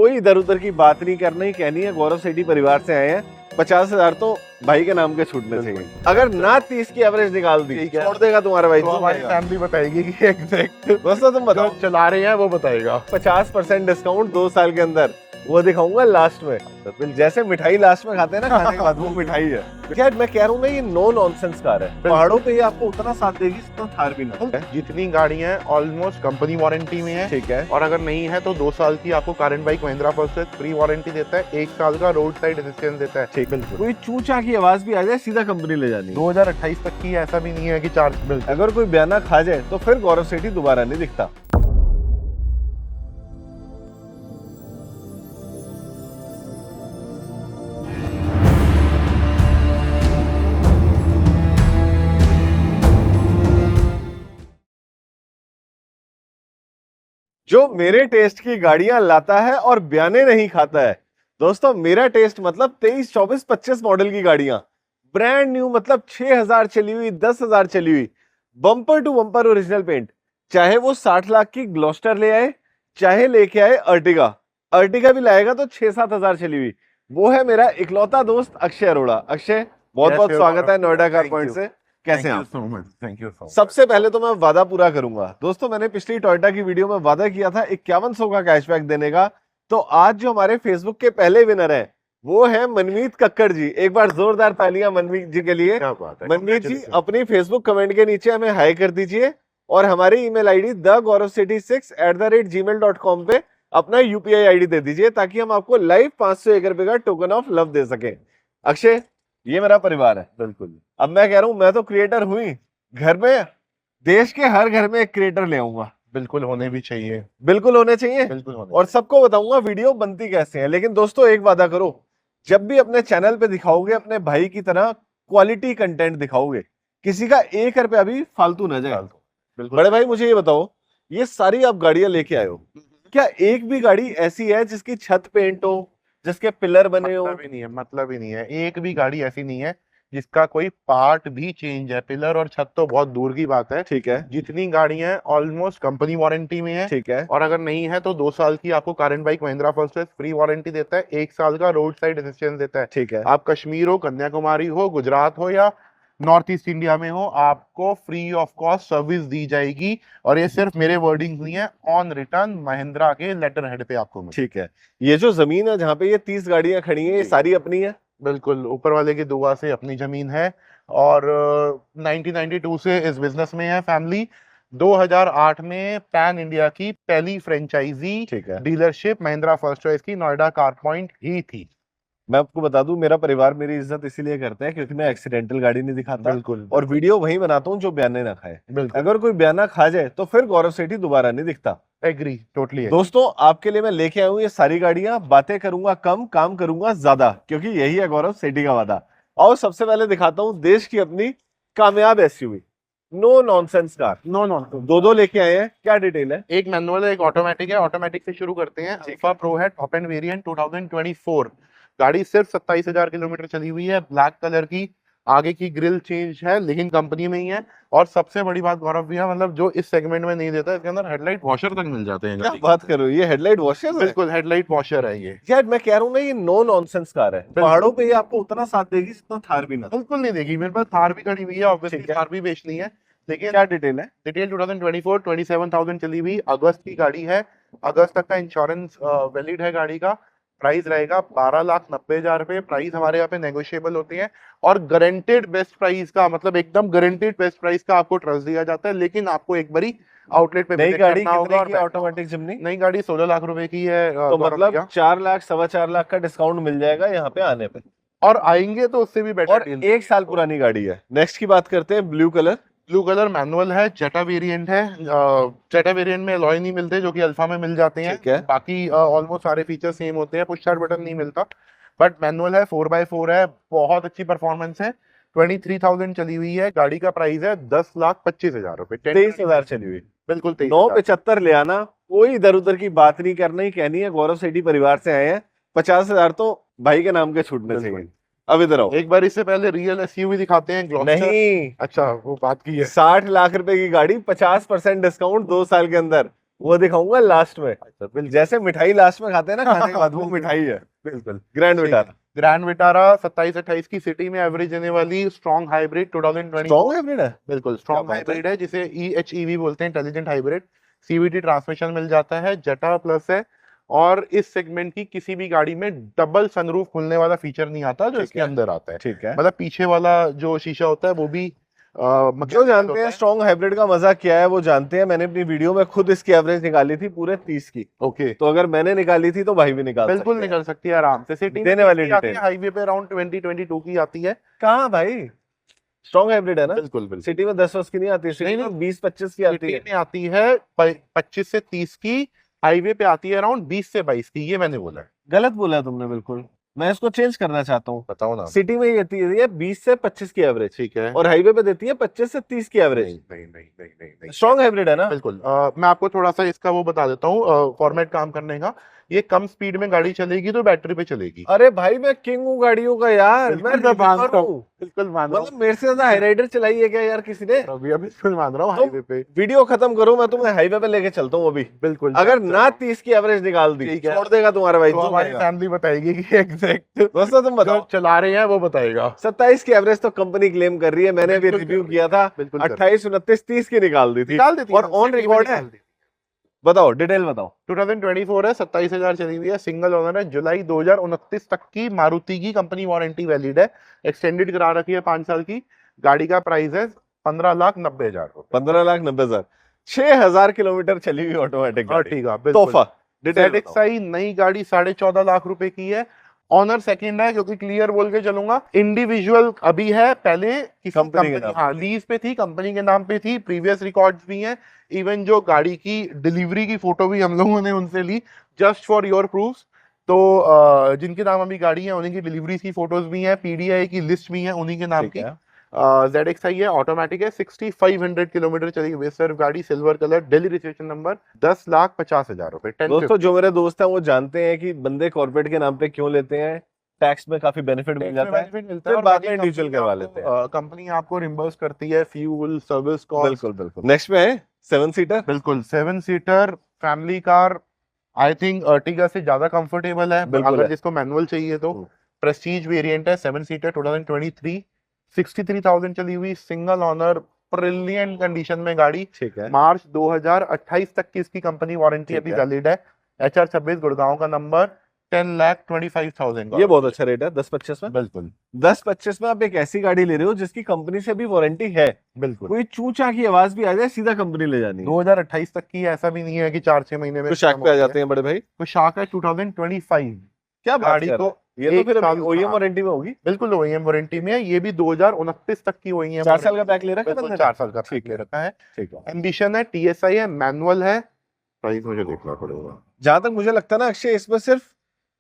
कोई इधर उधर की बात नहीं करना ही कहनी है। गौरव सेठी परिवार से आए हैं, 50,000 तो भाई के नाम के छूटने चाहिए। अगर ना 30 की एवरेज निकाल दी छोड़ देगा तुम्हारा भाई। तो हमारी फैमिली बताएगी कि एग्जैक्ट दोस्तों तुम बताओ, चला रहे हैं वो बताएगा। 50% डिस्काउंट 2 साल के अंदर, वो दिखाऊंगा लास्ट में। तो जैसे मिठाई लास्ट में खाते हैं ना खाने के बाद, वो मिठाई है। यार मैं कह रहा हूँ ना, ये नो नॉनसेंस कार है। पहाड़ों पे ये आपको उतना साथ देगी जितना थार भी ना। जितनी गाड़ियां ऑलमोस्ट कंपनी वारंटी में है, ठीक है। और अगर नहीं है तो 2 साल की आपको car and bike Mahindra first free warranty देता है, 1 साल का रोड साइड असिस्टेंस देता है। ठीक, बिल्कुल। कोई चूचा की आवाज भी आ जाए सीधा कंपनी ले जानी। 2028 तक की, ऐसा भी नहीं है कि चार्ज मिल। अगर कोई बयाना खा जाए तो फिर गौरव सेठी दोबारा नहीं दिखता। जो मेरे टेस्ट की गाड़ियां लाता है और बयाने नहीं खाता है। दोस्तों मेरा टेस्ट मतलब 23, 24, 25 मॉडल की गाड़ियां, ब्रांड न्यू, मतलब 6,000 चली हुई, 10,000 चली हुई, bumper to bumper original paint. चाहे वो 60 लाख की ग्लोस्टर ले आए, चाहे लेके आए अर्टिगा। अर्टिगा भी लाएगा तो 6-7 हजार चली हुई। वो है मेरा इकलौता दोस्त अक्षय अरोड़ा। अक्षय, बहुत बहुत स्वागत है नोएडा कार पॉइंट से। कैसे हैं आप? Thank you so much. सबसे पहले तो मैं वादा पूरा करूंगा। दोस्तों मैंने पिछली टोयोटा की वीडियो में वादा किया था 5100 का कैशबैक देने का। तो आज जो हमारे फेसबुक के पहले विनर है वो है मनमीत कक्कड़ जी। एक बार जोरदार तालियां मनमीत जी के लिए। क्या बात है। मनमीत जी अपनी फेसबुक कमेंट के नीचे हमें हाई कर दीजिए और हमारी ईमेल आईडी thegaurav6 @gmail.com पे अपना यूपीआई आईडी दे दीजिए ताकि हम आपको लाइव 501 रुपए का टोकन ऑफ लव दे सके। अक्षय, ये मेरा परिवार है। बिल्कुल। अब मैं कह रहा हूं, मैं तो क्रिएटर हुई, घर में देश के हर घर में एक क्रिएटर ले आऊंगा। बिल्कुल होने भी चाहिए। बिल्कुल होने चाहिए। बिल्कुल होने और सबको बताऊंगा वीडियो बनती कैसे है। लेकिन दोस्तों एक वादा करो, जब भी अपने चैनल पे दिखाओगे अपने भाई की तरह क्वालिटी कंटेंट दिखाओगे, किसी का 1 रुपया भी फालतू न जाए। बिल्कुल। बड़े भाई मुझे ये बताओ, ये सारी आप गाड़ियां लेके आए हो, क्या एक भी गाड़ी ऐसी है जिसकी छत पेंट हो, जिसके पिलर बने हो? मतलब ही नहीं है, मतलब ही नहीं है। एक भी गाड़ी ऐसी नहीं है जिसका कोई पार्ट भी चेंज है। पिलर और छत तो बहुत दूर की बात है। ठीक है। जितनी गाड़ियां ऑलमोस्ट कंपनी वारंटी में है, ठीक है। और अगर नहीं है तो 2 साल की आपको car and bike Mahindra first free warranty देता है, 1 साल का रोड साइड असिस्टेंस देता है। ठीक है। आप कश्मीर हो, कन्याकुमारी हो, गुजरात हो या नॉर्थ ईस्ट इंडिया में हो, आपको फ्री ऑफ कॉस्ट सर्विस दी जाएगी। और ये सिर्फ मेरे वर्डिंग्स नहीं है, ऑन रिटर्न महिंद्रा के लेटर हेड पे आपको मिलेगा। ठीक है। ये जो जमीन है जहाँ पे ये 30 गाड़ियां खड़ी हैं, ये सारी अपनी है? बिल्कुल, ऊपर वाले की दुआ से अपनी जमीन है। और 1992 से इस बिजनेस में है फैमिली। 2008 में पैन इंडिया की पहली franchise dealership Mahindra first choice की नोएडा कार पॉइंट ही थी। मैं आपको बता दूं, मेरा परिवार मेरी इज्जत इसीलिए करता है क्योंकि मैं एक्सीडेंटल गाड़ी नहीं दिखाता। बिल्कुल। और वीडियो वही बनाता हूँ जो बयाने ना खाए। बिल्कुल। अगर कोई बयाना खा जाए तो फिर गौरव सेठी दोबारा नहीं दिखता। Agree, totally. दोस्तों आपके लिए मैं लेके आया हूँ ये सारी गाड़ियां। बातें करूंगा कम, काम करूंगा ज्यादा, क्योंकि यही है गौरव सेठी का वादा। और सबसे पहले दिखाता हूँ देश की अपनी कामयाब एसयूवी, नो नॉनसेंस कार। नो दो लेके आए हैं, क्या डिटेल है? एक मैनुअल है, एक ऑटोमेटिक है। ऑटोमेटिक से शुरू करते हैं। अल्फा प्रो है, टॉप एंड वेरिएंट 2024। गाड़ी सिर्फ 27,000 किलोमीटर चली हुई है, ब्लैक कलर की। आगे की ग्रिल चेंज है लेकिन कंपनी में ही है। और सबसे बड़ी बात गौरव भैया, मतलब जो इस सेगमेंट में नहीं देता, इसके अंदर हेडलाइट वॉशर तक मिल जाते हैं। क्या बात करो, ये हेडलाइट वॉशर है? बिल्कुल हेडलाइट वॉशर है ये। यार मैं कह रहा हूँ ना, ये नो नॉनसेंस कार है। पहाड़ों पे ये आपको उतना साथ देगी जितना थार भी ना। बिल्कुल नहीं देगी। मेरे पास थार भी खड़ी हुई है, ऑब्वियसली थार भी बेचनी है। लेकिन क्या डिटेल है? डिटेल 2024 27,000 चली हुई, अगस्त की गाड़ी है। अगस्त तक का इंश्योरेंस वैलिड है गाड़ी का। प्राइस रहेगा 12,90,000 रुपए। प्राइस हमारे यहाँ पे नेगोशिएबल होती है। और गारंटेड बेस्ट प्राइस का, मतलब एकदम गारंटेड बेस्ट प्राइस का आपको ट्रस्ट दिया जाता है। लेकिन आपको एक बारी आउटलेट पे नई गाड़ी होगा। और ऑटोमेटिक जिम्नी नई गाड़ी 16 लाख रुपए की है। तो मतलब 4 लाख 4.25 लाख का डिस्काउंट मिल जाएगा यहाँ पे आने पे। और आएंगे तो उससे भी बेटर और डील। 1 साल पुरानी गाड़ी है। नेक्स्ट की बात करते हैं, blue colour. Blue colour manual है, जेटा वेरिएंट है। जेटा वेरिएंट में अलॉय नहीं मिलते जो कि अल्फा में मिल जाते हैं। ठीक है। बाकी ऑलमोस्ट सारे फीचर सेम होते हैं। पुश स्टार्ट बटन नहीं मिलता, बट मैनुअल है, 4x4 है, बहुत अच्छी परफॉर्मेंस है। 23,000 चली हुई है। गाड़ी का प्राइस है 10,25,000 रुपए। 23,000 चली हुई। बिल्कुल 975 ले आना। कोई इधर उधर की बात नहीं करना ही कहनी है। गौरव सेठी परिवार से आए हैं, 50,000 तो भाई के नाम के छूटने चाहिए। अब इधर आओ। एक बार इससे पहले रियल एसयूवी दिखाते हैं, ग्लॉस्टर। नहीं, अच्छा वो बात की है। 60 लाख रुपए की गाड़ी, 50% डिस्काउंट 2 साल के अंदर, वो दिखाऊंगा लास्ट में। अच्छा बिल्कुल जैसे मिठाई लास्ट में खाते हैं ना खाने के बाद, वो मिठाई है बिल्कुल। ग्रैंड ठीक विटारा। ग्रैंड विटारा 27-28 की सिटी में एवरेज देने वाली स्ट्रॉन्ग हाइब्रिड 2024। स्ट्रॉन्ग हाइब्रिड है। बिल्कुल क्या स्ट्रॉन्ग बात है। हाइब्रिड है जिसे EHEV बोलते हैं, इंटेलिजेंट हाइब्रिड। CVT ट्रांसमिशन मिल जाता है, जटा प्लस है। और इस सेगमेंट की किसी भी गाड़ी में डबल सनरूफ खुलने वाला फीचर नहीं आता जो ठीक इसके है। अंदर आता है। ठीक है। मतलब पीछे वाला जो शीशा होता है वो भी जो मैकेनिकल जानते होता हैं है। स्ट्रॉन्ग हाइब्रिड का मजा क्या है वो जानते हैं। मैंने अपनी वीडियो में खुद इसकी एवरेज निकाली थी पूरे 30 की। ओके तो अगर मैंने निकाली थी तो भाई भी निकाल बिल्कुल सकते हैं। निकल सकती है आराम से। सिटी में देने 30 वाली की आती डिटेल है, हाईवे पे अराउंड 20-22 की आती है। कहाँ भाई, स्ट्रॉन्ग हाइब्रिड है ना। बिल्कुल बिल्कुल। सिटी में 10 की नहीं आती, सिटी नहीं, में 20-25 की आती सिटी है। में आती है 25 से 30 की, हाईवे पे आती है अराउंड 20 से 22 की, ये मैंने बोला है। गलत बोला है तुमने बिल्कुल। मैं इसको चेंज करना चाहता हूँ। बताओ ना। सिटी में ये देती है 20 से 25 की एवरेज, ठीक है। और हाईवे पे देती है 25 से 30 की एवरेज। नहीं नहीं नहीं नहीं नहीं नहीं स्ट्रॉन्ग हाइब्रिड है ना। बिल्कुल। मैं आपको थोड़ा सा इसका वो बता देता हूँ फॉर्मेट काम करने का। ये कम स्पीड में गाड़ी चलेगी तो बैटरी पे चलेगी। अरे भाई मैं किंग हूँ गाड़ियों का यार, मैं बिल्कुल मैं मान रिव्यूअर रहा हूँ, हूँ। बिल्कुल मान रहा मतलब मेरे से ज्यादा हाई राइडर चलाई है क्या यार किसी ने। हूँ भैया, बिल्कुल मान रहा हूँ तो हाईवे पे। वीडियो खत्म करो, मैं तुम्हें हाईवे पे लेके चलता हूँ अभी। बिल्कुल अगर चल ना रहा हूँ। 30 की एवरेज निकाल दी ठीक है। छोड़ देगा तुम्हारा भाई, तो जो हमारी कहेगा। फैमिली बताएगी कि एग्जैक्ट दोस्तों तुम जो बताओ। चला रहे हैं वो बताएगा। 27 की एवरेज तो कंपनी क्लेम कर रही है, मैंने भी बिल्कुल रिव्यू कर रही किया था। बिल्कुल कर 28, 29, 30 की निकाल दी थी, निकाल देती और है, ऑन सिटी में रिकॉर्ड है। निकाल दी। बताओ डिटेल बताओ। 2024 है, 27,000 चली हुई है, सिंगल ओनर है, जुलाई 2029 तक की मारुति की कंपनी वारंटी वैलिड है। एक्सटेंडेड करा रखी है 5 साल की। गाड़ी का प्राइस है 15,90,000 रुपए। 15,90,000, 6,000 किलोमीटर चली हुई ऑटोमेटिक गाड़ी। ठीक है बिल्कुल। तोहफा। डिटेल बताओ। ZXi नई गाड़ी 14.5 लाख रुपए की है। ऑनर सेकंड है, क्योंकि क्लियर बोल के चलूंगा। इंडिविजुअल अभी है, पहले किसी कंपनी के कंपनी नाम हाँ लीज पे थी, कंपनी के नाम पे थी। प्रीवियस रिकॉर्ड्स भी हैं। इवन जो गाड़ी की डिलीवरी की फोटो भी हम लोगों ने उनसे ली, जस्ट फॉर योर प्रूफ्स। तो जिनके नाम अभी गाड़ी है उन्हीं की डिलीवरी की फोटोज भी हैं, PDI की लिस्ट भी है उन्हीं के नाम ठीक की। है। ZXi है, ऑटोमेटिक है, 6500 किलोमीटर चली हुई है सिर्फ गाड़ी। Silver colour, Delhi registration number, 10,50,000 रुपए। दोस्तों जो मेरे दोस्त हैं वो जानते हैं कि बंदे कॉर्पोरेट के नाम पे क्यों लेते हैं। टैक्स में काफी बेनिफिट मिल जाता है, बेनिफिट मिलता है फिर और बाद बाकी में इंडिविजुअल करवा लेते हैं। कंपनी आपको रिम्बर्स करती है फ्यूल, सर्विस कॉस्ट। बिल्कुल बिल्कुल। नेक्स्ट में है 7 सीटर। बिल्कुल 7 seater family car. I think Ertiga से ज्यादा कंफर्टेबल है, बिल्कुल अगर है। जिसको मैनुअल चाहिए तो। प्रेस्टीज वेरिएंट है, 7 सीटर, 2023, 63,000 चली हुई, सिंगल ऑनर, ब्रिलियंट कंडीशन में गाड़ी। ठीक है। मार्च 2028 तक की इसकी कंपनी वारंटी ठीक अभी है। वैलिड है। HR26 गुड़गांव का नंबर, 10,25,000 ये बहुत अच्छा रेट है 10-25 में। बिल्कुल 10-25 में आप एक ऐसी गाड़ी ले रहे हो जिसकी कंपनी से भी वारंटी है। बिल्कुल। कोई चूचा की आवाज भी आ जाए सीधा कंपनी ले जानी है। 2028 तक की है, ऐसा भी नहीं है कि 4-6 महीने में तो शाक खत्म पे आ हो जाते गया। हैं बड़े भाई। तो शाक है 2025। क्या बात गाड़ी कर रहे को हो? ये तो एक फिर अभी साल OEM हाँ, वारंटी में होगी। बिल्कुल OEM वारंटी में है। ये भी 2029 तक की OEM 4 साल का बैक ले रखा है बिल्कुल बंदे ने? 4 साल का ठीक ले है। रखा है। ठीक है। एम्बिशन है, TSI है, मैनुअल है। प्राइस मुझे देखना पड़ेगा। जहां तक मुझे लगता है ना अक्षय, इसमें सिर्फ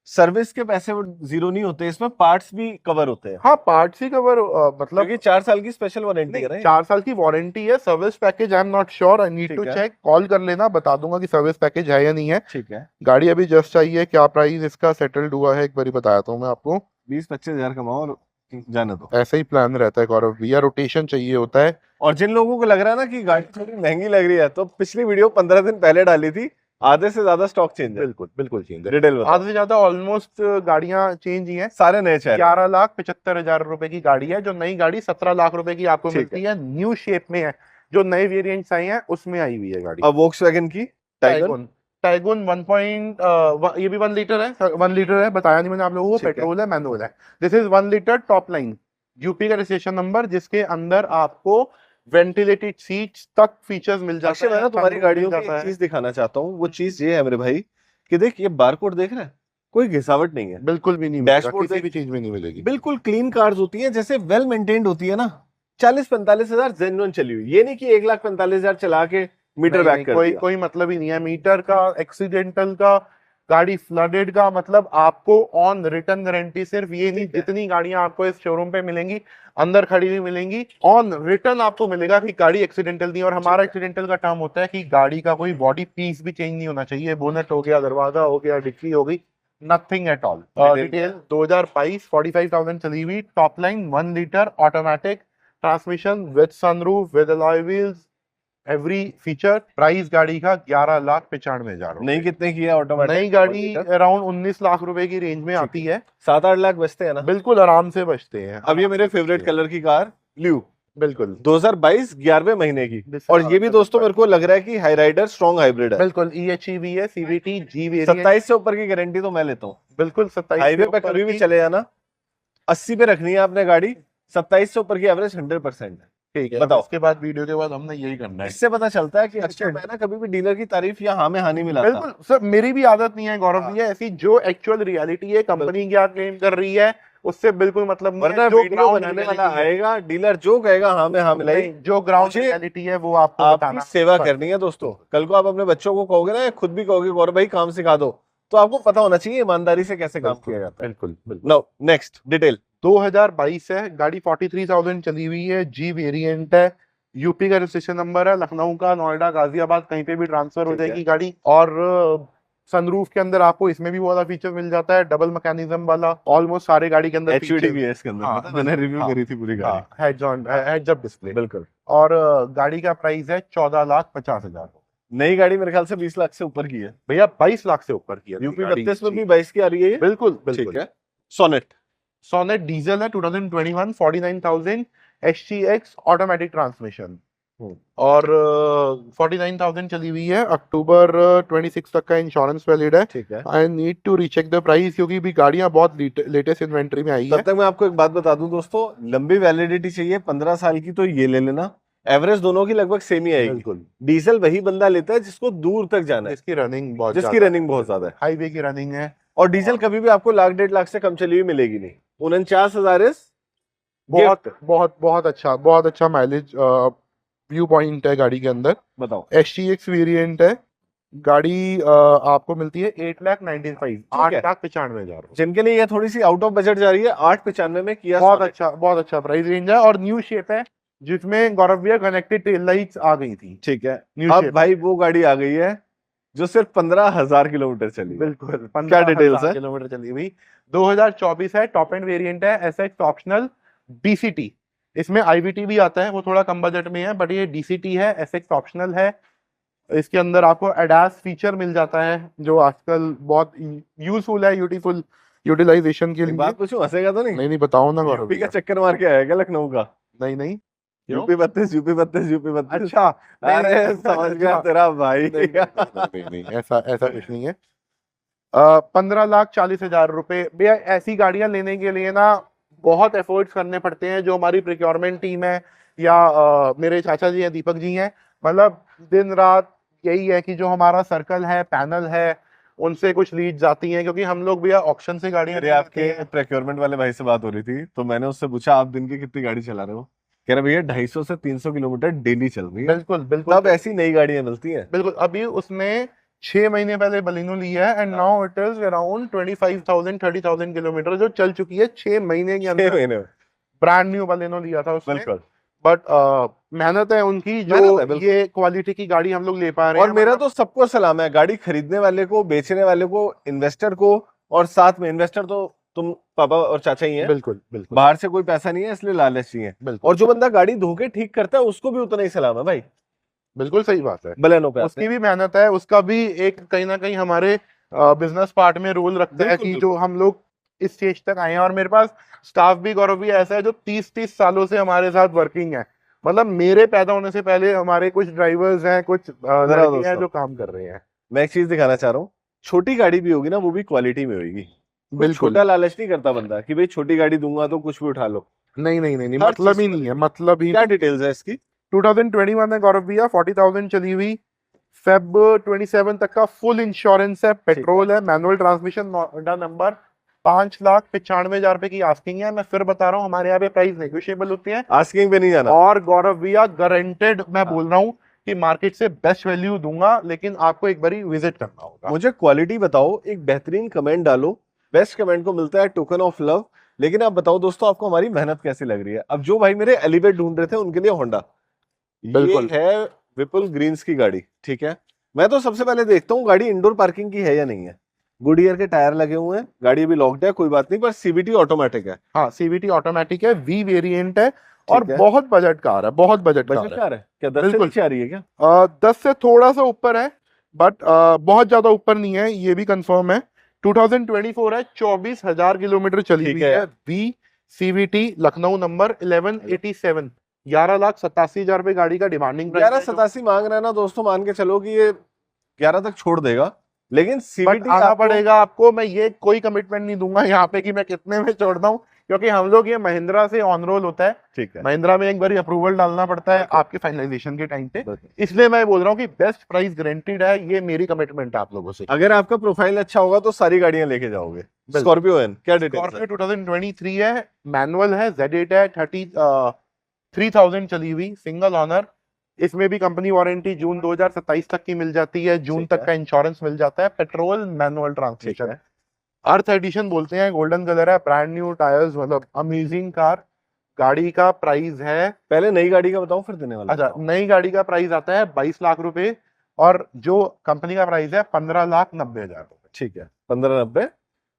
सर्विस के पैसे जीरो नहीं होते, इसमें पार्ट्स भी कवर होते हैं। हाँ पार्ट्स ही कवर, मतलब क्योंकि 4 साल की स्पेशल वारंटी नहीं, है ना ये। 4 साल की वारंटी है। Service package I am not sure, I need ठीक टू है। चेक। कॉल कर लेना, बता दूंगा कि सर्विस पैकेज है या नहीं है। ठीक है। गाड़ी अभी जस्ट आई है। क्या प्राइस इसका सेटल्ड हुआ है एक बार बताया था मैं आपको। 20-25 हजार कमाओ और जाने दो। ऐसा ही प्लान रहता है गौरव भैया, रोटेशन चाहिए होता है। और जिन लोगों को लग रहा है ना कि गाड़ी थोड़ी महंगी लग रही है, तो पिछली वीडियो 15 दिन पहले डाली थी, आधे से ज्यादा स्टॉक चेंज है। बिल्कुल बिल्कुल चेंज है। डिटेल बताओ। आधे से ज्यादा ऑलमोस्ट गाड़ियां चेंज ही हैं। सारे नए चेहरे। 11,75,000 रुपए की गाड़ी है। जो नई गाड़ी 17 लाख रुपए की आपको ठीक मिलती है, न्यू शेप में है। जो नए वेरिएंट्स आए हैं उसमें आई हुई है गाड़ी। अब वोक्सवैगन की टाइगन। Tiguan Tiguan 1. ये भी 1 लीटर है, 1 लीटर है, बताया नहीं मैंने आप लोगों को। ठीक है। पेट्रोल है, मैनुअल है। This is 1 litre top line, UP का रजिस्ट्रेशन नंबर, जिसके अंदर आपको वेंटिलेटेड सीट्स तक फीचर्स मिल जाते अक्षय हैं। मैं ना तुम्हारी sunroof मिल गाड़ियों की जाता एक है। चीज दिखाना चाहता हूँ। वो चीज ये है मेरे भाई कि देख, ये बारकोड देख रहा है, कोई घिसावट नहीं है। बिल्कुल भी नहीं मिलेगा, डैशबोर्ड किसी देख, भी चीज में नहीं मिलेगी। बिल्कुल क्लीन कार्स होती है, जैसे वेल मेंटेन्ड होती है ना। 40-45 हजार जेन्युइन चली हुई, ये नहीं कि 1,45,000 चला के मीटर नहीं, बैक नहीं, कर कोई दिया। कोई मतलब ही नहीं है मीटर का, एक्सीडेंटल का, गाड़ी फ्लडेड का। मतलब आपको ऑन रिटर्न गारंटी, सिर्फ ये नहीं, जितनी गाड़ियां आपको इस शोरूम पे मिलेंगी, अंदर खड़ी हुई मिलेंगी, ऑन रिटर्न आपको मिलेगा कि गाड़ी एक्सीडेंटल नहीं। और हमारा एक्सीडेंटल का टर्म होता है कि गाड़ी का कोई बॉडी पीस भी चेंज नहीं होना चाहिए। बोनट हो गया, दरवाजा हो गया, डिक्की हो गई, नथिंग एट ऑल। डिटेल 2022, 45,000 चली हुई, top line, 1 litre automatic transmission with sunroof, with alloy wheels, every feature. Price गाड़ी का 11,95,000 नहीं कितने की है ऑटोमेटिक? नई गाड़ी अराउंड 19 लाख रुपए की रेंज में आती है। 7-8 लाख बचते हैं ना? बिल्कुल आराम से बचते हैं। अब ये मेरे फेवरेट कलर की कार ब्लू, बिल्कुल 2022 11वें महीने की, और ये भी दोस्तों मेरे को लग रहा है कि हाई राइडर स्ट्रॉन्ग हाइब्रिड है। बिल्कुल EHEV है, CVT G वेरिएंट। 27 से ऊपर की गारंटी तो मैं लेता हूँ। बिल्कुल 27 हाईवे पे कभी भी चले जाना, 80 पे रखनी है आपने गाड़ी, 27 से ऊपर की एवरेज 100% है। ठीक है, बताओ। इसके बाद वीडियो के बाद हमने यही करना है। इससे पता चलता है कि अच्छा मैं ना कभी भी डीलर की तारीफ या हाँ में हाँ नहीं मिलाता। बिल्कुल सर, मेरी भी आदत नहीं है गौरव भैया ऐसी, जो एक्चुअल रियलिटी है कंपनी क्या क्लेम कर रही है उससे बिल्कुल मतलब नहीं वरना है। जो वीडियो बनाने वाला आएगा, डीलर जो कहेगा हाँ में हाँ मिलाई, जो ग्राउंड मुझे रियलिटी है वो आपको आपकी बताना। सेवा करनी है दोस्तों। कल को आप अपने बच्चों को कहोगे ना, खुद भी कहोगे गौरव भाई काम सिखा दो, तो आपको पता होना चाहिए ईमानदारी से कैसे काम किया जाता है। बिल्कुल बिल्कुल। No next detail. 2022 है गाड़ी, 43,000 चली हुई है, G वेरिएंट है, यूपी का रजिस्ट्रेशन नंबर है, लखनऊ का, नोएडा, गाजियाबाद कहीं पे भी ट्रांसफर हो ठीक है। जाएगी गाड़ी। और सनरूफ के अंदर आपको इसमें भी वो वाला फीचर मिल जाता है, डबल मैकेनिज्म वाला। ऑलमोस्ट सारे गाड़ी के अंदर HUD भी है इसके अंदर, हाँ, पता है? मैंने रिव्यू करी थी पूरी गाड़ी। Heads up display. बिल्कुल। और गाड़ी का प्राइस है 14,50,000। नई गाड़ी मेरे ख्याल से 20 लाख से ऊपर की है भैया 22 लाख से ऊपर की है यूपी गाड़ी। 32 में भी 22 की आ रही है ये? बिल्कुल ठीक बिल्कुल। है। सोनेट सोनेट डीजल है 2021, 49,000, HTX ऑटोमेटिक ट्रांसमिशन, और 49,000 चली हुई है। अक्टूबर 26 तक का इंश्योरेंस वैलिड है। ठीक है। I need to recheck the price क्योंकि भी गाड़ियां बहुत लेटेस्ट इन्वेंट्री में आई तब है। तक मैं आपको एक बात बता दूं दोस्तों, लंबी वैलिडिटी चाहिए 15 साल की तो ये ले लेना, एवरेज दोनों की लगभग सेम ही आएगी। बिल्कुल। डीजल वही बंदा लेता है जिसको दूर तक जाना है, जिसकी रनिंग बहुत जिसकी ज्यादा रनिंग बहुत ज्यादा है, हाईवे की रनिंग है। और डीजल कभी भी आपको लाख 1.5 लाख से कम चली हुई मिलेगी नहीं। 49,000 इज बहुत अच्छा माइलेज व्यू पॉइंट है गाड़ी के अंदर। बताओ। HTX वेरिएंट है गाड़ी, आपको मिलती है 8,95,000, 8,95,000। जिनके लिए ये थोड़ी सी आउट ऑफ बजट जा रही है, 895 में किया। बहुत अच्छा प्राइस रेंज है, और न्यू शेप है जिसमें गौरव भैया कनेक्टेड टेल लाइट्स आ गई थी। ठीक है। न्यू अब शेप। भाई वो गाड़ी आ गई है जो सिर्फ 15,000 किलोमीटर चली। बिल्कुल। क्या डिटेल्स है? किलोमीटर चली हुई। 2024 है, टॉप एंड वेरिएंट है, SX ऑप्शनल DCT। इसमें IVT भी आता है, वो थोड़ा कम बजट में है, बट ये DCT है, SX ऑप्शनल है। इसके अंदर आपको ADAS फीचर मिल जाता है जो आजकल बहुत यूजफुल है, यूटीफुल यूटिलाइजेशन के लिए। बात पूछूं, हंसेगा तो नहीं? नहीं बताओ ना गौरव यूपी का भैया। चक्कर मार के आया क्या लखनऊ का? नहीं यूपी 32 यूपी 32। अच्छा। अरे समझ गया तेरा भाई। नहीं, ऐसा कुछ नहीं है। 15,40,000 रुपए। भैया ऐसी गाड़ियां लेने के लिए ना बहुत एफर्ट्स करने पड़ते हैं। जो हमारी प्रोक्योरमेंट टीम है या मेरे चाचा जी हैं, दीपक जी हैं, मतलब दिन रात यही है कि जो हमारा सर्कल है, पैनल है, उनसे कुछ लीड्स आती हैं, क्योंकि हम लोग भैया ऑक्शन से गाड़ियां अरे आपके प्रोक्योरमेंट वाले भाई से बात हो रही थी, तो मैंने उससे पूछा आप दिन की कितनी गाड़ी चला रहे हो? कह रहे भैया 250 से 300 किलोमीटर डेली चल रही है। बिल्कुल तब ऐसी नई गाड़ियां मिलती हैं। बिल्कुल। अभी उसने 6 महीने पहले बलिनो ली है, and now it is around 25,000-30,000 kilometre जो चल चुकी है 6 महीने के 6 अंदर। महीने में। ब्रांड न्यू बलिनो लिया था उसने। बिल्कुल। बट मेहनत है उनकी, जो मेहनत है, बिल्कुल। ये क्वालिटी की गाड़ी हम लोग ले पा रहे हैं। और मेरा तो सबको सलाम है, गाड़ी खरीदने वाले को, बेचने वाले को, इन्वेस्टर को, और साथ में इन्वेस्टर तो तुम पापा और चाचा ही हैं। बिल्कुल बिल्कुल। बाहर से कोई पैसा नहीं है, इसलिए लालच नहीं है। बिल्कुल। और जो बंदा गाड़ी धोके ठीक करता है उसको भी उतना ही सलाम है भाई। बिल्कुल सही बात है। बलेनो पे उसकी भी मेहनत है, उसका भी एक कहीं ना कहीं हमारे बिजनेस पार्ट में रोल रखता है बिल्कुल, कि बिल्कुल। जो हम लोग इस स्टेज तक आए हैं। और मेरे पास स्टाफ भी गौरव भी ऐसा है जो 30-30 सालों से हमारे साथ वर्किंग है। मतलब मेरे पैदा होने से पहले हमारे कुछ ड्राइवर्स हैं, कुछ लड़के हैं जो काम कर रहे हैं। मैं एक चीज दिखाना चाह रहा हूँ, छोटी गाड़ी भी होगी ना, वो भी क्वालिटी में होगी। बिल्कुल। छोटा लालच नहीं करता बंदा कि भाई छोटी गाड़ी दूंगा तो कुछ भी उठा लो। नहीं, हर मतलब चीज ही नहीं है, मतलब ही। क्या डिटेल्स है इसकी? 2021 में गौरव भैया 40,000 चली हुई, फेब 27 तक का फुल इंश्योरेंस है, पेट्रोल है, मैनुअल ट्रांसमिशन, नोएडा नंबर। 5,95,000 रुपए की आस्किंग है। मैं फिर बता रहा हूँ, हमारे यहाँ पे प्राइस नेगोशिएबल होती है। आस्किंग पे नहीं जाना। और गौरव भैया गारंटेड मैं बोल रहा हूँ कि मार्केट से बेस्ट वैल्यू दूंगा, लेकिन आपको एक बारी विजिट करना होगा। मुझे क्वालिटी बताओ, एक बेहतरीन कमेंट डालो। बेस्ट कमेंट को मिलता है टोकन ऑफ लव। लेकिन आप बताओ दोस्तों, आपको हमारी मेहनत कैसी लग रही है? अब जो भाई मेरे एलिवेट ढूंढ रहे थे उनके लिए होंडा, बिल्कुल है विपुल ग्रीन्स की गाड़ी। ठीक है, मैं तो सबसे पहले देखता हूँ गाड़ी इंडोर पार्किंग की है या नहीं है। गुडियर के टायर लगे हुए हैं, गाड़ी अभी लॉक्ड है, कोई बात नहीं, पर CVT ऑटोमेटिक है। हाँ, CVT ऑटोमेटिक है, V वेरिएंट है, और है। बहुत बजट कार है, बहुत बजट कार बजट है। कार है क्या? 10 से बिल्कुल। नीचे आ रही है क्या? 10 से थोड़ा सा ऊपर है, बट बहुत ज्यादा ऊपर नहीं है, ये भी कंफर्म है। 2024 है, 24,000 किलोमीटर चली ठीक हुई है। है। वी CVT लखनऊ नंबर 1187, 11,87,000 रुपए गाड़ी का डिमांडिंग प्राइस 1187 मांग रहे हैं ना दोस्तों, मान के चलो कि ये 11 तक छोड़ देगा, लेकिन बट सीवीटी आना आपको पड़ेगा आपको। मैं ये कोई कमिटमेंट नहीं दूंगा यहाँ पे कि मैं कितने में छोड़ता हूँ, क्योंकि हम लोग ये महिंद्रा से ऑन रोल होता है। ठीक है। महिंद्रा में एक बार अप्रूवल डालना पड़ता है आपके फाइनलाइजेशन के टाइम पे, बिल्कुल। इसलिए मैं बोल रहा हूँ कि बेस्ट प्राइस गारंटीड है, ये मेरी कमिटमेंट है आप लोगों से। अगर आपका प्रोफाइल अच्छा होगा तो सारी गाड़ियां लेके जाओगे। स्कॉर्पियो एन क्या डिटेल्स है? स्कॉर्पियो 2023 है, मैनुअल है, Z8 है, 33,000 चली हुई, सिंगल ऑनर। इसमें भी कंपनी वारंटी जून 2027 तक की मिल जाती है, जून ठीक तक है। का इंश्योरेंस मिल जाता है, पेट्रोल मैनुअल ठीक ट्रांसमिशन। है। अर्थ एडिशन बोलते हैं, गोल्डन कलर है, ब्रांड न्यू टायर्स, मतलब अमेजिंग कार। गाड़ी का प्राइस है, पहले नई गाड़ी का बताऊं फिर देने वाला अच्छा बताऊं? नई गाड़ी का प्राइस आता है 22 लाख रुपए, और जो कंपनी का प्राइस है 15,90,000 रुपए। ठीक है, 1590।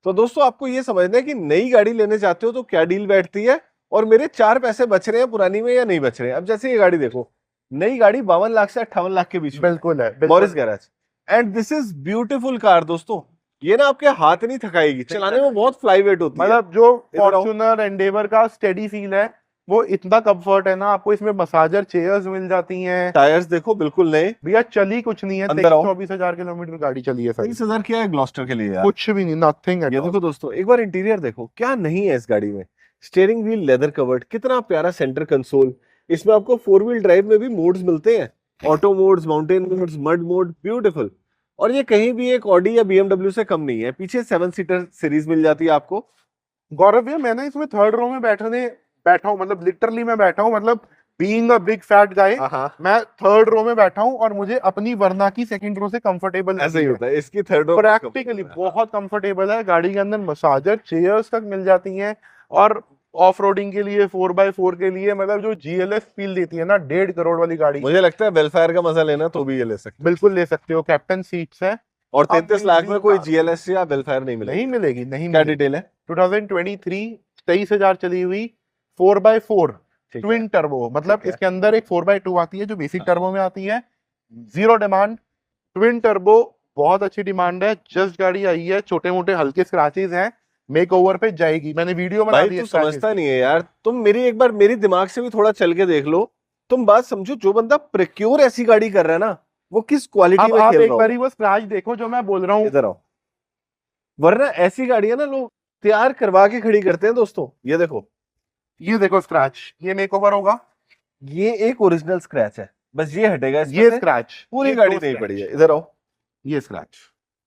तो दोस्तों आपको ये समझना है कि नई गाड़ी लेने जाते हो तो क्या डील बैठती है, और मेरे 4 पैसे बच रहे हैं पुरानी में या नहीं बच रहे हैं। अब जैसे ये गाड़ी देखो, नई गाड़ी 52 लाख से 58 लाख के बीच में, बिल्कुल है, Morris garage. And this is beautiful car दोस्तों, ये ना आपके हाथ नहीं थकाएगी, चलाने में बहुत फ्लाई वेट होती है। मतलब जो इधर आओ। फॉर्च्यूनर एंडेवर का स्टेडी फील है, वो इतना कंफर्ट है ना, आपको इसमें मसाजर चेयर्स मिल जाती हैं। टायर्स देखो बिल्कुल नए। भैया चली कुछ नहीं है, अंदर आओ। 23-24,000 किलोमीटर गाड़ी चली है, 30,000 क्या है ग्लॉस्टर के लिए यार? कुछ भी नहीं, नथिंग एट ये ऑल। देखो दोस्तों, एक बार इंटीरियर देखो क्या नहीं है इस गाड़ी में। स्टीयरिंग व्हील लेदर कवर्ड, कितना प्यारा सेंटर कंसोल। इसमें आपको 4 व्हील ड्राइव में भी मोड्स मिलते हैं, auto modes, mountain modes, mud mode, beautiful. और ये कहीं भी एक ऑडी या BMW से कम नहीं है। पीछे 7 सीटर सीरीज मिल जाती है आपको। गौरव भैया, मैं ना इसमें थर्ड रो में बैठा हूँ, मतलब लिटरली मैं बैठा हूँ, मतलब बीइंग अ बिग फैट गाय, मैं थर्ड रो में बैठा हूँ, और मुझे अपनी वरना की सेकंड रो से कंफर्टेबल ऐसे ही होता है, इसकी थर्ड रो प्रैक्टिकली बहुत कंफर्टेबल है। गाड़ी के अंदर मसाजर चेयर्स तक मिल जाती हैं, और ऑफ रोडिंग के लिए 4x4 के लिए, मतलब जो GLS फील देती है ना 1.5 करोड़ वाली गाड़ी, मुझे लगता है वेलफेयर का मजा लेना तो भी ये ले सकते बिल्कुल ले सकते हो। कैप्टन सीट्स है, और 33 लाख में कोई Amazing GLS या वेलफेयर नहीं मिलेगी। नहीं मिलेगी, नहीं क्या मिलेगी। डिटेल है? 2023 23,000 चली हुई, 4x4 ठीक है। ट्विन टर्बो, मतलब ठीक है। इसके अंदर एक 4x2 आती है जो बेसिक टर्बो में आती है, जीरो डिमांड। ट्विन टर्बो बहुत अच्छी डिमांड है, जस्ट गाड़ी आई है, छोटे मोटे हल्के स्क्रैचेस हैं, मेक ओवर पे जाएगी, मैंने वीडियो बना भाई दी तू है scratches समझता की। नहीं है यार, तुम मेरी एक बार मेरी दिमाग से भी थोड़ा चल के देख लो। तुम बात समझो, जो बंदा प्रोक्योर ऐसी गाड़ी कर रहा है ना, वो किस क्वालिटी अब में आप खेल एक रहा बारी वो स्क्रैच देखो जो मैं बोल रहा हूँ। इधर आओ। वरना ऐसी गाड़ियां ना लोग तैयार करवा के खड़ी करते हैं दोस्तों। ये देखो, ये देखो स्क्रैच, ये मेक ओवर होगा, ये एक ओरिजिनल स्क्रैच है, बस ये हटेगा इसमें ये से, स्क्रैच, पूरी ये गाड़ी दो नहीं scratch, पड़ी है। इधर आओ। ये स्क्रैच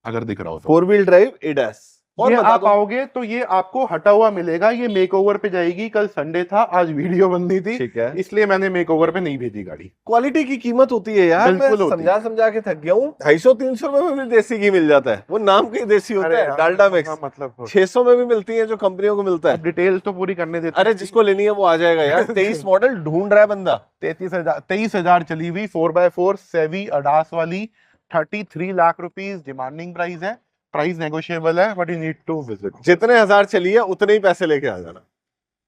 अगर दिख रहा हो तो। 4 व्हील ड्राइव ADAS। और ये बता आप दो, आओगे तो ये आपको हटा हुआ मिलेगा, ये मेक ओवर पे जाएगी। कल संडे था, आज वीडियो बननी थी, ठीक है, इसलिए मैंने मेक ओवर पे नहीं भेजी गाड़ी। क्वालिटी की कीमत होती है यार। मैं बिल्कुल होती समझा समझा के थक गया हूँ। 250-300 रुपए में भी देसी घी मिल जाता है, वो नाम का ही देसी होता अरे है, यार, डालडा मिक्स। हाँ, मतलब 600 में भी मिलती है जो कंपनियों को मिलता है। डिटेल्स तो पूरी करने देते अरे जिसको लेनी है वो आ जाएगा यार। 23 मॉडल ढूंढ रहा है बंदा। 23,000 चली हुई 4x4 सेवी अडास वाली, 33 लाख रुपीस डिमांडिंग प्राइस है। प्राइस नेगोशिएबल है, but you need to visit. जितने हजार चली है उतने ही पैसे लेके आ जाना।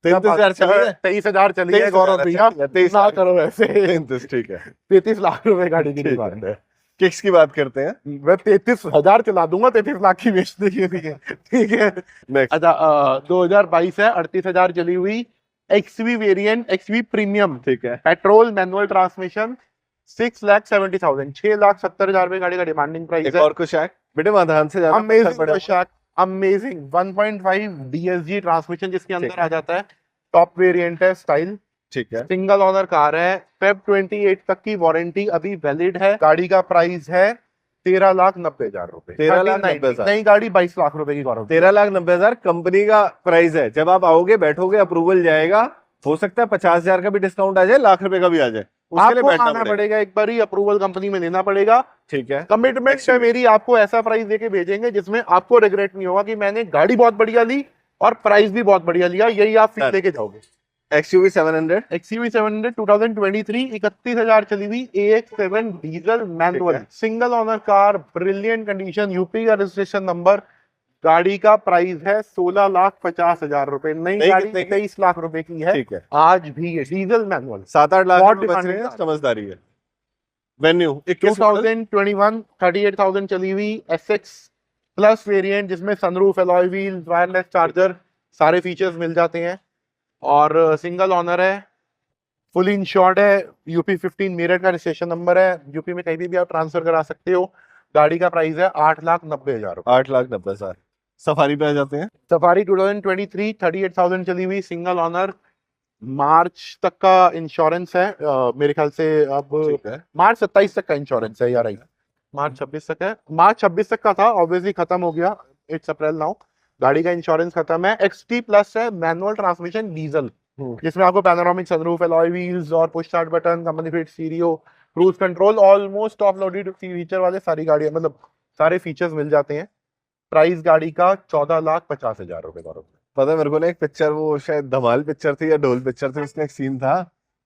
33,000 चली है, 23,000 चली है गौरव भैया, 23 ना करो ऐसे। 33 ठीक है। 33 लाख रुपए गाड़ी की ठीक है। डिमांड है। किक्स की बात करते हैं। मैं 33,000 चला दूंगा, 33 लाख की बेचने के लिए, ठीक है। नेक्स्ट। अच्छा 2022 है, 38,000 चली हुई, XV वेरिएंट, XV प्रीमियम, ठीक है। पेट्रोल मैनुअल ट्रांसमिशन, 6,70,000, 6,70,000 रुपए गाड़ी का डिमांडिंग प्राइस एक है। और कुछ है बेटे, माधान से ज्यादा अमेजिंग 1.5 DSG ट्रांसमिशन जिसके ठीक अंदर आ जाता है, टॉप वेरिएंट है, स्टाइल, ठीक है। सिंगल ओनर कार है, फेब 28 तक की वारंटी अभी वैलिड है। गाड़ी का प्राइस है 13,90,000 रुपए। 13,90,000। नई गाड़ी 22 लाख रुपए की गौरव। 13,90,000 कंपनी का प्राइस है। जब आप आओगे बैठोगे अप्रूवल जाएगा, हो सकता है 50,000 का भी डिस्काउंट आ जाए, लाख रुपए का भी आ जाए, उसके लिए आपको बैठना आना पड़ेगा, एक बार ही अप्रूवल कंपनी में लेना पड़ेगा। ठीक है। कमिटमेंट है मेरी, आपको ऐसा प्राइस देके भेजेंगे जिसमें आपको रिग्रेट नहीं होगा कि मैंने गाड़ी बहुत बढ़िया ली और प्राइस भी बहुत बढ़िया लिया, यही आप फील लेके जाओगे। XUV 700, XUV 700 2023, 31,000 चली हुई, AX7 diesel manual, single owner car, brilliant condition, UP का रजिस्ट्रेशन नंबर, गाड़ी का प्राइस है 16,50,000 रुपए। नई नहीं, गाड़ी कितने की? 23 लाख रुपए की है। ठीक है, आज भी ये डीजल मैनुअल 7-8 लाख बहुत रुपए बच रहे हैं, डिमांडिंग समझदारी है। वेन्यू 21 मॉडल, 2021 38,000 चली हुई एसएक्स प्लस वेरिएंट, जिसमें sunroof, alloy wheel, wireless charger, सारे फीचर्स मिल जाते हैं। और सिंगल ओनर है, फुल इंश्योर्ड है, यूपी 15 मेरठ का रजिस्ट्रेशन नंबर है, यूपी में कहीं भी आप ट्रांसफर करा सकते हो। गाड़ी का प्राइस है 8,90,000 रुपए। 8,90,000। सफारी पे आ जाते हैं। सफारी 2023 38,000 चली हुई, सिंगल ओनर, मार्च तक का इंश्योरेंस है। मेरे ख्याल से अब ठीक है, मार्च 27 तक का इंश्योरेंस है यार, मार्च 26 तक है। मार्च 26 तक का था, ऑब्वियसली खत्म हो गया, इट्स अप्रैल नाउ। गाड़ी का इंश्योरेंस खत्म है। एक्सटी प्लस है, मैनुअल ट्रांसमिशन डीजल, जिसमें आपको पैनोरामिक सनरूफ, अलॉय व्हील्स और push start button, company fit stereo, cruise control, almost top loaded feature वाले सारी गाड़ियां, मतलब सारे फीचर्स मिल जाते हैं। प्राइस गाड़ी का 14,50,000 रुपए का। पता है मेरे को ना, एक पिक्चर, वो शायद धमाल पिक्चर थी या ढोल पिक्चर थी, उसमें एक सीन था,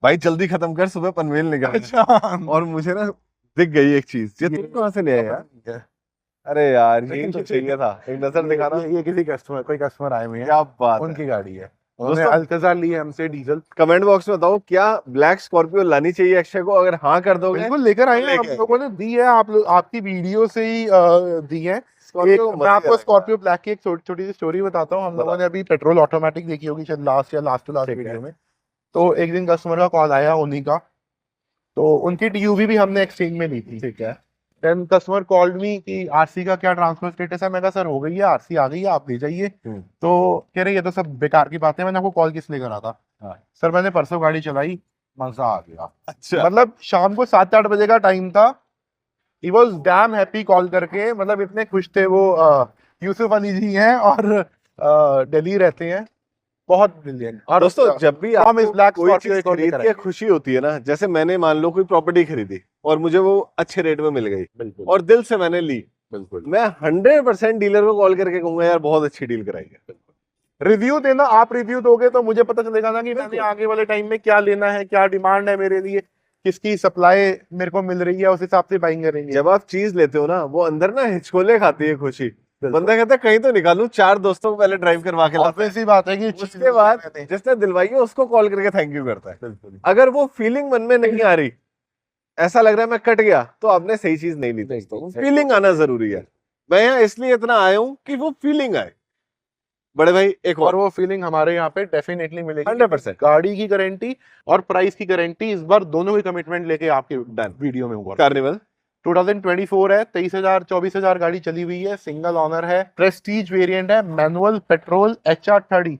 भाई जल्दी खत्म कर, सुबह पनवेल निकल। अच्छा, और मुझे ना दिख गई एक चीज, ये तुम कहाँ से ले आए यार? अरे यार, यही तो चाहिए था, एक नजर दिखाना। ये किसी कस्टमर, कोई कस्टमर आए हुए हैं, क्या बात है। उनकी गाड़ी है, उन्होंने दोस्तों, अल्काजार ली है हमसे डीजल। कमेंट बॉक्स में बताओ, क्या ब्लैक स्कॉर्पियो लानी चाहिए अक्षय को? अगर हाँ कर दोगे, बिल्कुल लेकर आए हैं, लेके हम लोगों ने दी है, आप लोग आपकी वीडियो से ही दी है। स्कॉर्पियो मैं मत आपको ही स्कॉर्पियो ब्लैक की एक छोटी सी स्टोरी बताता हूँ। हम लोगों ने अभी पेट्रोल ऑटोमेटिक देखी होगी शायद लास्ट या लास्ट टू लास्ट ठीक है। वीडियो में। तो एक दिन कस्टमर का कॉल आया उन्हीं का, तो उनकी टीयूवी भी हमने एक्सचेंज में ली थी। ठीक है, देन कस्टमर कॉल्ड मी कि आरसी का क्या ट्रांसफर स्टेटस है। मैं कहा सर हो गई है, आरसी आ गई है, आप ले जाइए। तो कह रहे ये तो सब बेकार की बात है, मैंने आपको कॉल किस लिए करा था? हाँ। सर मैंने परसों गाड़ी चलाई, मजा आ गया। अच्छा, मतलब शाम को 7-8 बजे का टाइम था, he was damn happy call करके, मतलब इतने खुश थे वो। यूसुफ अली जी हैं और दिल्ली रहते हैं, बहुत ब्रिलियंट। और दोस्तों, जब भी Tom is आपको black कोई Scorpio चीज एक और खरीद लेकर के आएंगे। खुशी होती है ना, जैसे मैंने मान लो कोई प्रॉपर्टी खरीदी और मुझे वो अच्छे रेट में मिल गई बिल्कुल और दिल से मैंने ली, बिल्कुल। मैं 100% डीलर को कॉल करके कहूंगा यार बहुत अच्छी डील कराई है। रिव्यू देना, आप रिव्यू दोगे तो मुझे पता चलेगा ना कि मैंने बिल्कुल। आगे वाले टाइम में क्या लेना है, क्या डिमांड है मेरे लिए, किसकी सप्लाई मेरे को मिल रही है, उस हिसाब से बाइंग करेंगे। जब आप चीज लेते हो ना, वो अंदर ना हिचकोले खाती है खुशी। बंदा कहता है कहीं तो निकालूं, 4 दोस्तों को पहले ड्राइव करवा के लाता है, ऑब्वियस सी बात है कि उसके बाद जिसने दिलवाई है उसको कॉल करके थैंक यू करता है। बिल्कुल अगर वो फीलिंग मन में नहीं आ रही, ऐसा लग रहा है मैं कट गया, तो आपने सही चीज नहीं ली। दोस्तों, फीलिंग आना जरूरी है। मैं यहाँ इसलिए इतना आया हूँ कि वो फीलिंग आए। बड़े भाई, एक और वो फीलिंग हमारे यहाँ पे डेफिनेटली मिलेगी। 100%। गाड़ी की गारंटी और प्राइस की गारंटी, इस बार दोनों की कमिटमेंट लेके आपके Done। वीडियो में हुआ। कार्निवल 2024 है, 23,000 24,000 गाड़ी चली हुई है, सिंगल ओनर है, प्रेस्टीज वेरिएंट है, मैनुअल पेट्रोल HR30।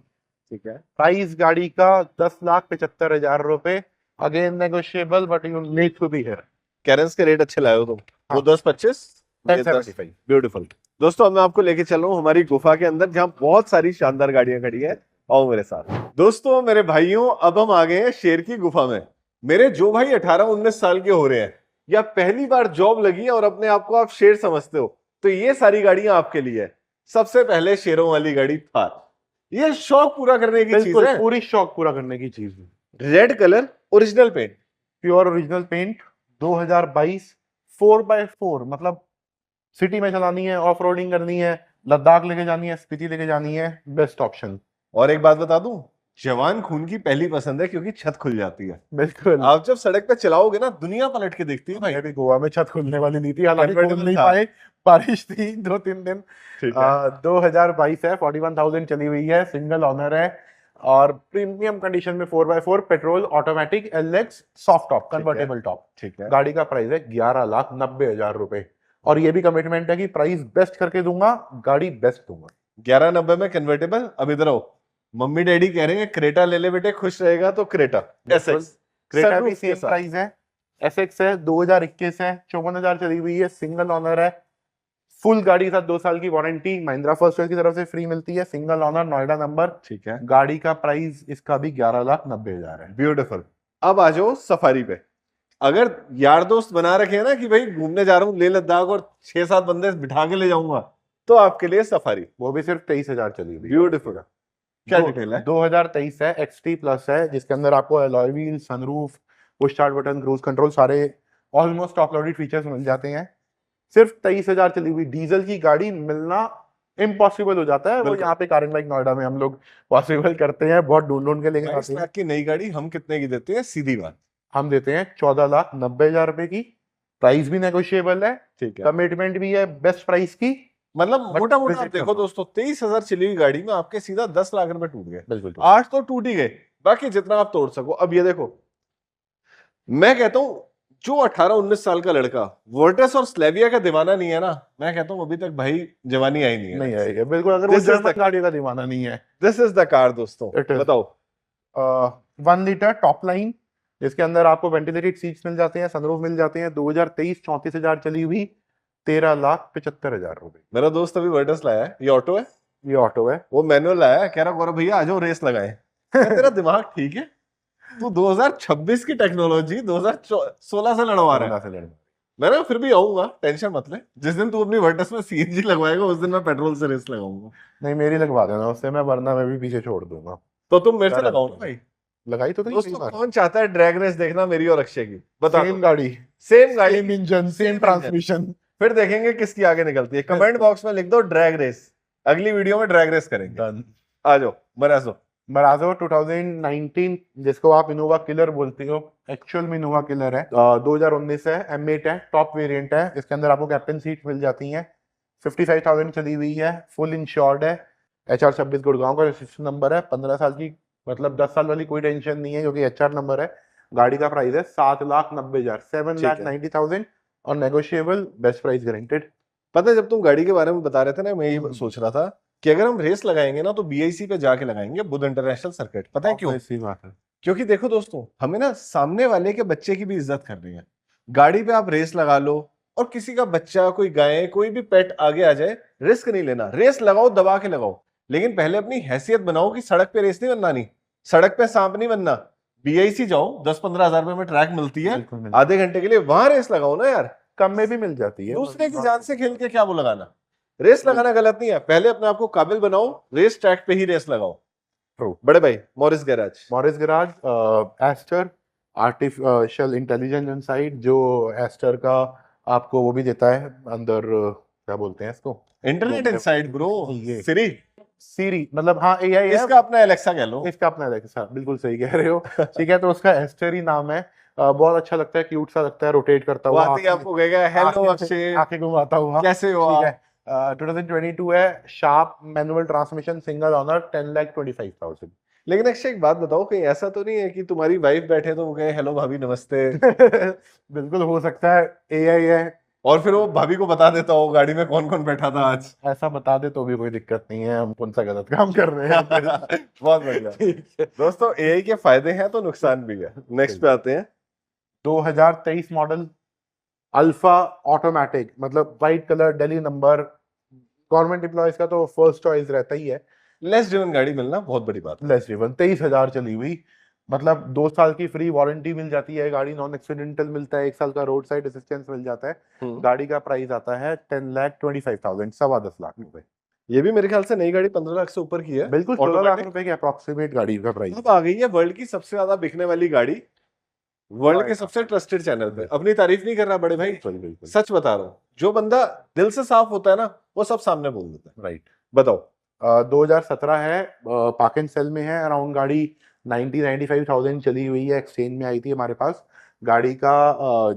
ठीक है, प्राइस गाड़ी का 10,75,000 रुपए। Again negotiable, but you need to be here. Carens के रेट अच्छे लाए हो तुम। हाँ। वो 10-25, 10,75। ब्यूटीफुल। दोस्तों, अब मैं आपको लेके चल रहा हूँ हमारी गुफा के अंदर, जहाँ बहुत सारी शानदार गाड़ियां खड़ी है। आओ मेरे साथ। दोस्तों, मेरे भाइयों, अब हम आ गए हैं शेर की गुफा में। मेरे जो भाई 18-19 साल के हो रहे हैं या पहली बार जॉब लगी है और अपने आप को आप शेर समझते हो, तो ये सारी गाड़ियां आपके लिए है। सबसे पहले शेरों वाली गाड़ी थार, ये शौक पूरा करने की चीज बिल्कुल है। पूरी शौक पूरा करने की चीज है। Red colour, original paint, pure original paint, 2022, 4x4, मतलब सिटी में चलानी है, ऑफ रोडिंग करनी है, लद्दाख लेके जानी है, स्पीति लेके जानी है, बेस्ट ऑप्शन। और एक बात बता दूं, जवान खून की पहली पसंद है, क्योंकि छत खुल जाती है। बिल्कुल। आप जब सड़क पे चलाओगे ना, दुनिया पलट के देखती है भाई। मैं भी गोवा में छत खुलने वाली नहीं थी, हालांकि Convertible खुल नहीं था। पाए, बारिश थी 2-3 दिन। ठीक है। 2022 है, 41,000 चली हुई है, सिंगल ओनर है और प्रीमियम कंडीशन में 4x4 petrol automatic LX soft top convertible top. ठीक है। गाड़ी का प्राइस है 11,90,000 रुपए और ये भी कमिटमेंट है कि प्राइस बेस्ट करके दूंगा, गाड़ी बेस्ट दूंगा। 1190 में कन्वर्टेबल। अब इधर आओ, मम्मी डैडी कह रहे हैं क्रेटा ले ले बेटे, खुश रहेगा तो क्रेटा SX। क्रेटा भी सेम प्राइस है, SX है, 2021 है, 54,000 चली हुई है, सिंगल ओनर है, फुल गाड़ी के साथ 2 साल की वारंटी महिंद्रा फर्स्ट चॉइस की तरफ से फ्री मिलती है, सिंगल ओनर, नोएडा नंबर। ठीक है। गाड़ी का प्राइस इसका भी 11,90,000 है। ब्यूटीफुल। अब आ जाओ सफारी पे। अगर यार दोस्त बना रखे हैं ना कि भाई घूमने जा रहा हूँ लेह लद्दाख और 6-7 बंदे बिठा के ले जाऊंगा, तो आपके लिए सफारी। वो भी सिर्फ 23,000 चली हुई। ब्यूटीफुल। क्या डिटेल है? 2023 है, XT प्लस है, जिसके अंदर आपको alloy wheel, sunroof, push start button, cruise control, सारे ऑलमोस्ट टॉप लोडेड फीचर्स मिल जाते हैं। सिर्फ 23,000 चली हुई डीजल की गाड़ी मिलना इम्पॉसिबल हो जाता है वो। बिल्कुल। यहाँ पे कार एंड बाइक नोएडा में हम लोग पॉसिबल करते हैं, बहुत ढूंढ के लेके बाईस आते हैं। लाख की नई गाड़ी हम कितने की देते हैं, सीधी बात। हम देते हैं 14,90,000 रुपए की। प्राइस भी नेगोशिएबल है, ठीक है, कमिटमेंट भी है बेस्ट प्राइस की। मतलब बट मोटा मोटा आप विजिट देखो करना। दोस्तों, 23,000 चली हुई गाड़ी में आपके सीधा 10 लाख रुपए टूट गए। बिल्कुल 8 तो टूट ही गए, बाकी जितना आप तोड़ सको। अब ये देखो, मैं कहता हूं जो 18-19 साल का लड़का वर्टस और स्लेविया का दीवाना नहीं है ना, मैं कहता हूं अभी तक भाई जवानी आई नहीं है। नहीं आएगा बिल्कुल, अगर वो This is जर्मन the- गाड़ियों का दीवाना नहीं है। दिस इज द कार दोस्तों। It is. बताओ। 1 लीटर टॉप लाइन, जिसके अंदर आपको वेंटिलेटेड सीट्स मिल जाते हैं, सनरूफ मिल जाते हैं। 2023 34,000 चली हुई, 13,75,000 रुपए। मेरा दोस्त अभी वर्टस लाया है, ये ऑटो है, ये ऑटो है। वो मैनुअल लाया है, कह रहा गौरव भैया आ जाओ रेस लगाए। तेरा दिमाग ठीक है? तू 2026 की टेक्नोलॉजी 2016 से लड़वा रहा है। से लड़ना। मैं ना फिर भी आऊंगा, टेंशन मत ले। जिस दिन तू अपनी वर्टस में सीएनजी लगवाएगा उस दिन मैं पेट्रोल से रेस लगाऊंगा। नहीं मेरी लगवा देना उससे, मैं वरना मैं भी पीछे छोड़ दूंगा। तो तुम मेरे से क्या लगाओ ना लगता भाई। लगाई तो नहीं दोस्तों कौन चाहता है ड्रैग रेस देखना मेरी और अक्षय की? बता। सेम गाड़ी, सेम गाड़ी, same engine, Same same engine. Transmission. फिर देखेंगे किसकी आगे निकलती है। कमेंट बॉक्स में लिख दो ड्रैग रेस, अगली वीडियो में ड्रैग रेस करेंगे। डन। आ जाओ मराजो। मराजो 2019, जिसको आप इनोवा किलर बोलते हो, एक्चुअल में इनोवा किलर है। 2019 है, M8 है, टॉप वेरिएंट है। इसके अंदर आपको कैप्टन सीट मिल जाती हैं। 55,000 चली हुई है, फुल इंश्योर्ड है। HR26 गुड़गांव का रजिस्ट्रेशन नंबर है। 15 साल की, मतलब 10 साल वाली कोई टेंशन नहीं है क्योंकि HR नंबर है। गाड़ी का प्राइस है 7,90,000, ठीक है। 7,90,000 और नेगोशिएबल, बेस्ट प्राइस गारंटेड। पता है जब तुम गाड़ी के बारे में बता रहे थे ना, मैं ये सोच रहा था कि अगर हम रेस लगाएंगे ना तो BIC पे जाके लगाएंगे, बुध इंटरनेशनल सर्किट। पता है क्यों? सही बात है। क्योंकि देखो दोस्तों, हमें ना सामने वाले के बच्चे की भी इज्जत करनी है। गाड़ी पे आप रेस लगा लो और किसी का बच्चा, कोई गाय, कोई भी पेट आगे आ जाए, रिस्क नहीं लेना। रेस लगाओ, दबा के लगाओ, लेकिन पहले अपनी हैसियत बनाओ कि सड़क पे रेस नहीं बनना, नहीं सड़क पे सांप नहीं बनना। BIC जाओ, 10-15 हजार रुपए में ट्रैक मिलती है, बिल्कुल मिलता आधे घंटे के लिए वहां रेस लगाओ ना यार। है। कम में भी मिल जाती है। दूसरे की जान से खेल के क्या वो लगाना। रेस लगाना गलत नहीं है, पहले अपने आप को काबिल बनाओ, रेस ट्रैक पे ही रेस लगाओ। True. बड़े भाई Morris garage. Morris garage, Astor artificial intelligence inside, जो एस्टर का आपको वो भी देता है अंदर, क्या बोलते हैं इसको, इंटरनेट इनसाइड ब्रो, ये सिरी। सीरी, मतलब हाँ AI है। इसका अपना एलेक्सा कह लो। इसका अपना Alexa, बिल्कुल सही कह रहे हो। ठीक है, तो उसका एस्टर ही नाम है। बहुत अच्छा लगता है, क्यूट सा लगता है, रोटेट करता वो हुआ, आते ही आपको कहेगा हेलो अक्षय, आके घुमाता हुआ। कैसे हो ठीक आप? है। 2022 है, sharp manual transmission, single owner, 10,25,000। लेकिन अक्षय एक बात बताओ, कहीं ऐसा तो नहीं है कि तुम्हारी वाइफ बैठे तो वो कहे हेलो भाभी नमस्ते, बिल्कुल हो सकता है, AI है। और फिर वो भाभी को बता देता हो गाड़ी में कौन कौन बैठा था आज? ऐसा बता दे तो भी कोई दिक्कत नहीं है, हम कौन सा गलत काम कर रहे हैं। बहुत बढ़िया। ठीक है। दोस्तों AI के फायदे हैं तो नुकसान भी है। नेक्स्ट पे आते हैं। 2023 मॉडल अल्फा ऑटोमेटिक, मतलब white colour, Delhi number. Government employees का तो फर्स्ट चॉइस रहता ही है। लेस ड्रिवन गाड़ी मिलना बहुत बड़ी बात है। लेस ड्रिवन, 23,000 चली हुई, मतलब 2 साल की फ्री वारंटी मिल जाती है। गाड़ी नॉन एक्सीडेंटल मिलता है, 1 साल का रोड साइड असिस्टेंस मिल जाता है। गाड़ी का प्राइस आता है 10,25,000, 10.25 लाख रुपए। ये भी मेरे ख्याल से नई गाड़ी 15 लाख से ऊपर की है। बिल्कुल 16 लाख Automatic। रुपए के अप्रोक्सीमेट गाड़ी का प्राइस। अब आ गई है वर्ल्ड की सबसे ज्यादा बिकने वाली गाड़ी, वर्ल्ड के सबसे ट्रस्टेड चैनल पे। अपनी तारीफ नहीं कर रहा बड़े भाई, बिल्कुल बिल्कुल सच बता रहा हूँ। जो बंदा दिल से साफ होता है ना, वो सब सामने बोल देता है। राइट। बताओ। 2017 है, पार्क एंड सेल में है। अराउंड गाड़ी 90-95,000 चली हुई है, एक्सचेंज में आई थी हमारे पास। गाड़ी का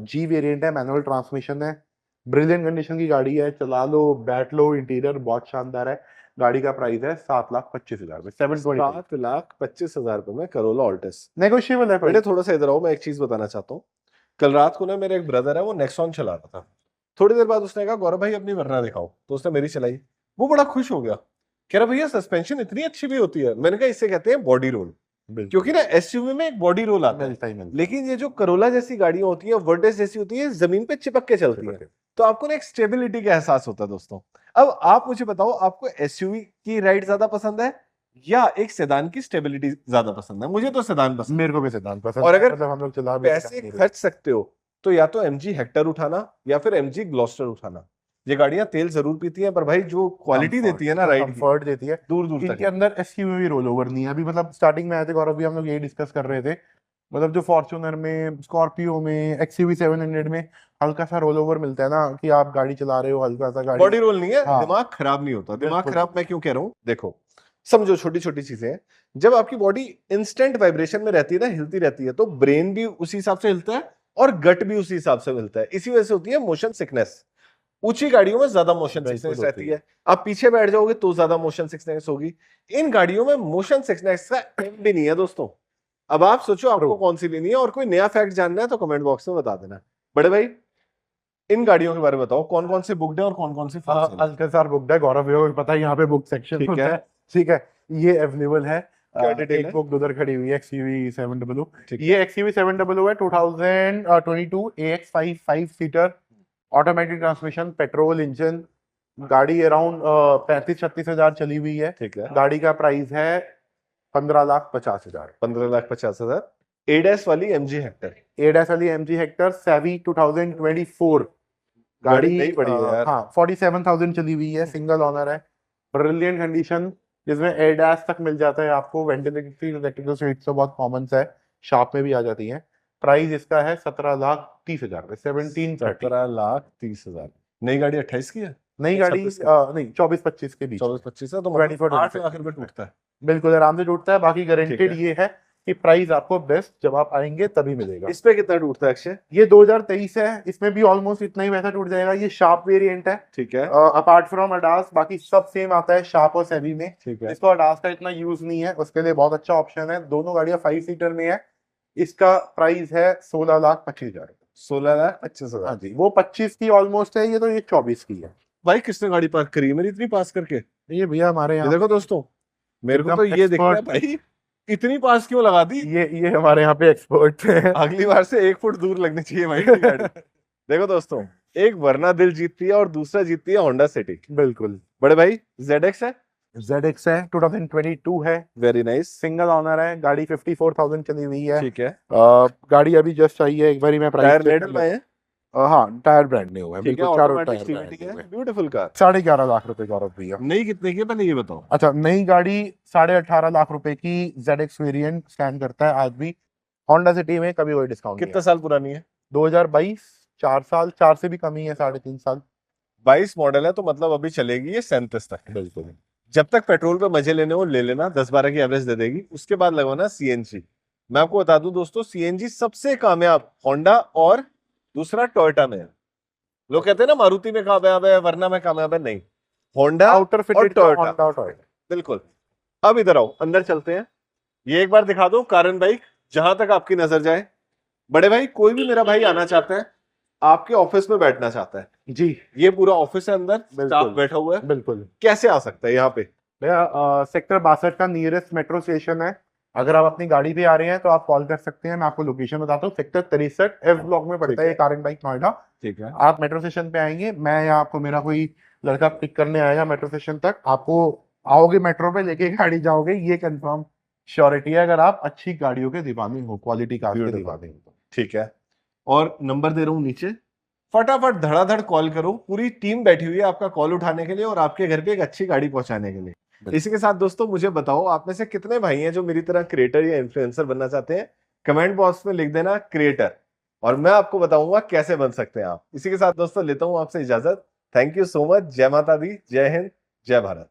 G वेरिएंट है, मैनुअल ट्रांसमिशन है, ब्रिलियंट कंडीशन की गाड़ी है। चला लो, बैठ लो, इंटीरियर बहुत शानदार है। गाड़ी का प्राइस है 7,25,000 में, 720। 7,25,000 रुपए में करोला ऑल्टिस। नेगोशिएबल है बेटे प्राइस। थोड़ा सा इधर आओ, मैं एक चीज बताना चाहता हूँ। कल रात को ना मेरे एक ब्रदर है, वो नेक्सॉन चला रहा था। थोड़ी देर बाद उसने कहा गौरव भाई अपनी वरना दिखाओ, तो उसने मेरी चलाई। वो बड़ा खुश हो गया, कह रहा भैया सस्पेंशन इतनी अच्छी भी होती है। मैंने कहा इससे कहते हैं बॉडी रोल, क्योंकि ना SUV में एक बॉडी रोल आता है, मिलता ही मिलता लेकिन ये जो करोला जैसी गाड़ियां होती है, वर्टेस जैसी होती है, जमीन पे चिपक के चलती है, तो आपको ना एक स्टेबिलिटी का एहसास होता है दोस्तों। अब आप मुझे बताओ, आपको SUV की राइड ज्यादा पसंद है या एक सेडान की स्टेबिलिटी ज्यादा पसंद है? मुझे तो सेडान पसंद। मेरे को भी सेडान पसंद और है, अगर मतलब हम लोग चला भी पैसे खर्च सकते हो तो या तो MG हेक्टर उठाना या फिर MG ग्लॉस्टर उठाना। ये गाड़ियां तेल जरूर पीती हैं, पर भाई जो क्वालिटी देती है ना राइड की, कंफर्ट देती है, दूर दूर तक इनके है। अंदर SUV रोल ओवर नहीं है। अभी मतलब स्टार्टिंग में आए थे गौरव भी, हम लोग यही डिस्कस कर रहे थे, मतलब जो फॉर्च्यूनर में, स्कॉर्पियो में, एक्सयूवी 700 में हल्का सा रोल ओवर मिलता है ना, कि आप गाड़ी चला रहे हो, हल्का सा गाड़ी। बॉडी रोल नहीं है, हाँ दिमाग खराब नहीं होता। दिमाग बिल्कुल। खराब मैं क्यों कह रहा हूँ, देखो समझो छोटी छोटी चीजें हैं। जब आपकी बॉडी इंस्टेंट वाइब्रेशन में रहती है ना, हिलती रहती है, तो ब्रेन भी उसी हिसाब से हिलता है और गट भी उसी हिसाब से मिलता है। इसी वजह से होती है मोशन सिकनेस। ऊंची गाड़ियों में ज्यादा मोशन बिल्कुल सिकनेस होती रहती है। है। आप पीछे बैठ जाओगे तो ज्यादा मोशन सिकनेस होगी। इन गाड़ियों में मोशन सिकनेस का एम भी नहीं है दोस्तों। अब आप सोचो आपको True. कौन सी लेनी है, और कोई नया फैक्ट जानना है तो कमेंट बॉक्स में बता देना। बड़े भाई इन गाड़ियों के बारे में बताओ, कौन कौन से बुकड है और कौन कौन से फॉर सेल है? अल्काजार बुक है, गौरव भैया को भी पता है, यहाँ पे बुक सेक्शन ठीक होता है। है। ठीक है, ये अवेलेबल है। क्या डिटेल एक है? बुक उधर खड़ी हुई है, XUV 700। ठीक है। ये XUV 700 है 2022 AX5 5 seater, automatic transmission, petrol engine. गाड़ी अराउंड 35-36 हजार चली हुई है। ठीक है। गाड़ी का प्राइस है 15,50,000। 15,50,000। एडस वाली MG हेक्टर। एडस वाली MG हेक्टर सेवी 2024। गाड़ी गाड़ी नई पड़ी है यार। हाँ 47,000 चली हुई है, सिंगल ओनर है, ब्रिलियंट कंडीशन, जिसमें एडास तक मिल जाता है आपको। वेंटिलेटेड इलेक्ट्रिकल सीट्स तो बहुत कॉमन सा है, शॉप में भी आ जाती हैं। प्राइस इसका है 17,30,000 रुपए, 1730। 17,30,000। नई गाड़ी 28 की है? नई गाड़ी 26 का? नहीं 24-25 के बीच में। 24-25 है तो मतलब 24-25 8 लाख रुपए टूटता है। बिल्कुल आराम से टूटता है। बाकी ठीक गारंटेड है। ये है कि प्राइस आपको बेस्ट जब आप आएंगे तभी मिलेगा। इस पे कितना टूटता है अक्षय? ये 2023 है, इसमें भी ऑलमोस्ट इतना ही पैसा टूट जाएगा। ये शार्प वेरिएंट है, ठीक है। अपार्ट फ्रॉम अडास बाकी सब सेम आता है शार्प और सेवी में। ठीक है। इसको अडास का इतना यूज नहीं है, उसके लिए बहुत अच्छा ऑप्शन है। दोनों गाड़ियां 5 सीटर में है। इसका प्राइस है 16,25,000। 16,25,000। हाँ जी, वो 25 की ऑलमोस्ट है, ये तो ये 24 की है। भाई किसने गाड़ी पार्क करी है मेरी इतनी पास करके? ये भैया हमारे ये यहाँ देखो दोस्तों, मेरे को एकदम तो ये दिख रहा है expert। भाई, इतनी पास क्यों लगा दी? ये हमारे यहाँ पे एक्सपर्ट है। अगली बार से 1 फुट दूर लगनी चाहिए भाई मेरी गाड़ी। देखो दोस्तों, एक वरना दिल जीतती है और दूसरा जीतती है होंडा सिटी। बिल्कुल। बड़े भाई ZX है? ZX है, 2022 है, वेरी नाइस। सिंगल ओनर है। गाड़ी 54,000 चली हुई है। ठीक है। गाड़ी अभी जस्ट आई है, एक बार मैं प्राइस टायर रेड में है? हाँ टायर ब्रांड न्यू है, ठीक है। बिल्कुल चारों ऑटोमेटिक टायर CVT ब्रांड है, ब्यूटीफुल कार। 11.5 लाख रुपए गौरव भैया। नई कितने की है पहले ये बताओ? अच्छा, नई गाड़ी 18.5 लाख रुपए की ZX वेरिएंट स्टैंड करता है आज भी। होंडा सिटी में कभी कोई डिस्काउंट नहीं कितने साल पुरानी है? है। 2022, 4 साल, 4 से भी कम ही है, 3.5 साल। 22 मॉडल है तो मतलब अभी चलेगी ये 37 तक। बिल्कुल। जब तक पेट्रोल पे मजे लेने हो ले लेना, 10-12 की एवरेज दे देगी। उसके बाद लगवाना CNG। मैं आपको बता दूं दोस्तों, CNG सबसे कामयाब होंडा और दूसरा टोयोटा में है। लोग कहते हैं ना मारुति में कामयाब है, वरना में कामयाब है, नहीं, होंडा आउटर और फिटेड टोयोटा। होंडा और टोयोटा। बिल्कुल। अब इधर आओ, अंदर चलते हैं। ये एक बार दिखा दो कारण बाइक, जहां तक आपकी नजर जाए। बड़े भाई कोई भी मेरा भाई आना चाहता है, आपके ऑफिस में बैठना चाहता है, जी ये पूरा ऑफिस है, अंदर स्टाफ बिल्कुल बैठा हुआ है, बिल्कुल। कैसे आ सकता है यहाँ पे? भैया सेक्टर 62 का नियरेस्ट मेट्रो स्टेशन है। अगर आप अपनी गाड़ी पे आ रहे हैं तो आप कॉल कर सकते हैं, मैं आपको लोकेशन बताता हूँ। सेक्टर 63 F ब्लॉक में पड़ता है ये कारण बाइक नोएडा। ठीक है। आप मेट्रो स्टेशन पे आएंगे, मैं या आपको मेरा कोई लड़का पिक करने आएगा मेट्रो स्टेशन तक। आपको आओगे मेट्रो पे लेके गाड़ी जाओगे, ये कंफर्म श्योरिटी है, अगर आप अच्छी गाड़ियों के दीवाने हो, क्वालिटी कार के Beautiful. दीवाने हो। ठीक है। और नंबर दे रहा हूं नीचे, फटाफट धड़ाधड़ कॉल करो। पूरी टीम बैठी हुई है आपका कॉल उठाने के लिए और आपके घर पे एक अच्छी गाड़ी पहुंचाने के लिए। इसी के साथ दोस्तों मुझे बताओ, आप में से कितने भाई हैं जो मेरी तरह क्रिएटर या इन्फ्लुएंसर बनना चाहते हैं? कमेंट बॉक्स में लिख देना क्रिएटर, और मैं आपको बताऊंगा कैसे बन सकते हैं आप। इसी के साथ दोस्तों लेता हूं आपसे इजाजत। Thank you so much. जय माता दी, जय हिंद, जय भारत।